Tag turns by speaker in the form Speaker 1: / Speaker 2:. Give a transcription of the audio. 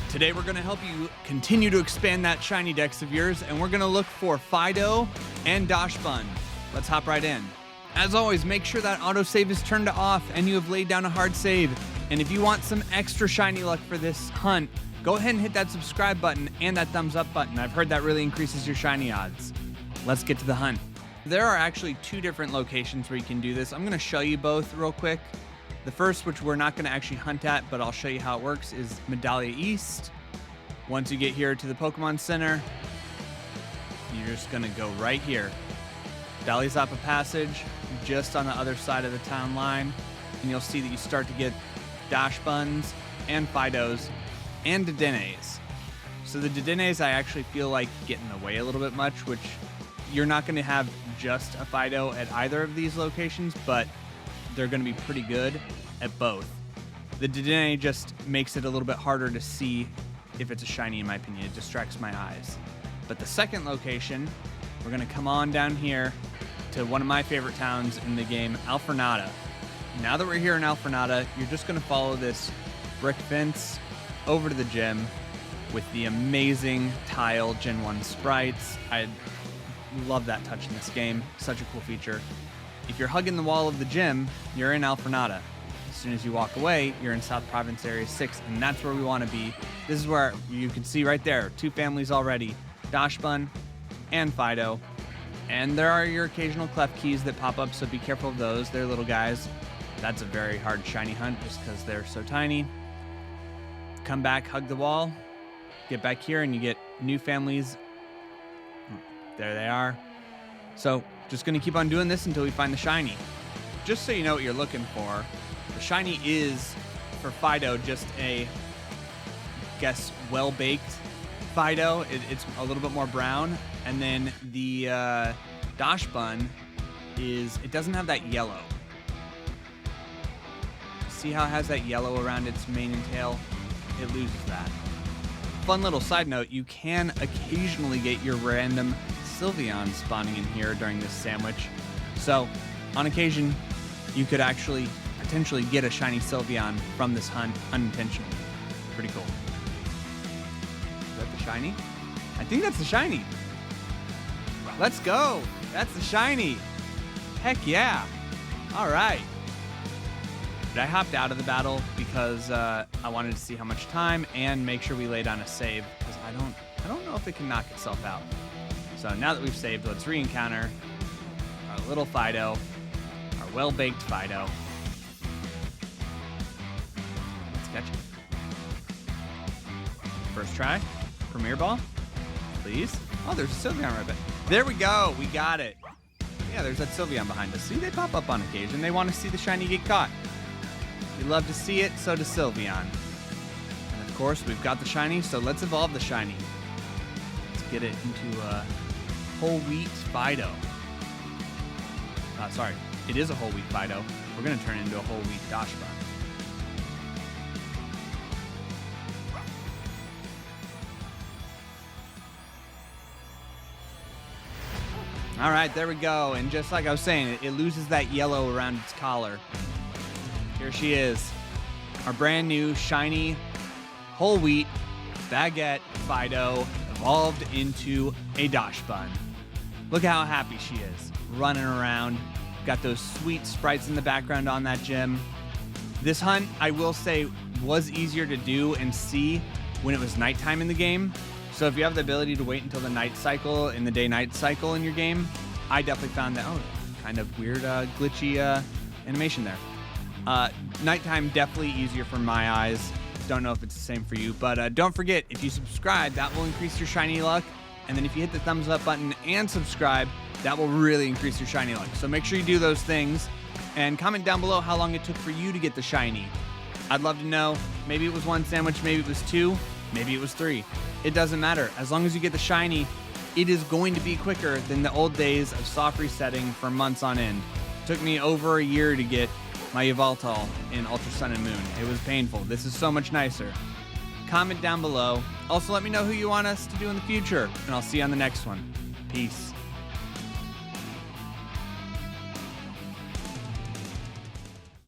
Speaker 1: Today we're going to help you continue to expand that shiny dex of yours, and we're going to look for Fidough and Dachsbun. Let's hop right in. As always, make sure that autosave is turned off and you have laid down a hard save. And if you want some extra shiny luck for this hunt, go ahead and hit that subscribe button and that thumbs up button. I've heard that really increases your shiny odds. Let's get to the hunt. There are actually two different locations where you can do this. I'm going to show you both real quick. The first, which we're not going to actually hunt at, but I'll show you how it works, is Medalia East. Once you get here to the Pokemon Center, you're just going to go right here. Medalia's up a passage just on the other side of the town line, and you'll see that you start to get Dachsbuns and Fidoughs and Dedennes. So the Dedennes I actually feel like get in the way a little bit much, which you're not going to have just a Fidough at either of these locations, but they're going to be pretty good at both. The Dedenne just makes it a little bit harder to see if it's a shiny, in my opinion. It distracts my eyes. But the second location, we're going to come on down here to one of my favorite towns in the game, Alfornada. Now that we're here in Alfornada, you're just going to follow this brick fence over to the gym with the amazing tile Gen 1 sprites. I love that touch in this game. Such a cool feature. If you're hugging the wall of the gym, you're in Alfornada. As soon as you walk away, you're in South Province Area 6, and that's where we want to be. This is where you can see right there, two families already, Dachsbun and Fidough. And there are your occasional cleft keys that pop up, so be careful of those. They're little guys. That's a very hard shiny hunt just because they're so tiny. Come back, hug the wall, get back here, and you get new families. There they are. So just going to keep on doing this until we find the shiny. Just so you know what you're looking for, the shiny is, for Fidough, just a, well-baked Fidough. It's a little bit more brown. And then the Dachsbun it doesn't have that yellow. See how it has that yellow around its mane and tail? It loses that. Fun little side note, you can occasionally get your random Sylveon spawning in here during this sandwich. So, on occasion, you could actually potentially get a shiny Sylveon from this hunt unintentionally. Pretty cool. Is that the shiny? I think that's the shiny. Let's go. That's the shiny. Heck yeah. All right. But I hopped out of the battle because I wanted to see how much time and make sure we lay down a save, because I don't know if it can knock itself out. So now that we've saved, let's re-encounter our little Fidough, our well-baked Fidough. Let's catch it. First try. Premier Ball, please. Oh, there's a Sylveon right there. There we go. We got it. Yeah, there's that Sylveon behind us. See, they pop up on occasion. They want to see the shiny get caught. We love to see it, so does Sylveon. And of course, we've got the shiny, so let's evolve the shiny. Let's get it into a whole wheat Fidough. Sorry, it is a whole wheat Fidough. We're going to turn it into a whole wheat Dachsbun. All right, there we go. And just like I was saying, it loses that yellow around its collar. Here she is, our brand new shiny whole wheat baguette Fidough evolved into a Dachsbun. Look how happy she is, running around. Got those sweet sprites in the background on that gym. This hunt, I will say, was easier to do and see when it was nighttime in the game. So if you have the ability to wait until the night cycle, in the day-night cycle in your game, I definitely found that, kind of weird, glitchy animation there. Nighttime, definitely easier for my eyes. Don't know if it's the same for you, but don't forget, if you subscribe, that will increase your shiny luck. And then if you hit the thumbs up button and subscribe, that will really increase your shiny luck. So make sure you do those things and comment down below how long it took for you to get the shiny. I'd love to know. Maybe it was one sandwich, maybe it was two, maybe it was three. It doesn't matter. As long as you get the shiny, it is going to be quicker than the old days of soft resetting for months on end. It took me over a year to get my Yveltal in Ultra Sun and Moon. It was painful. This is so much nicer. Comment down below. Also, let me know who you want us to do in the future, and I'll see you on the next one. Peace.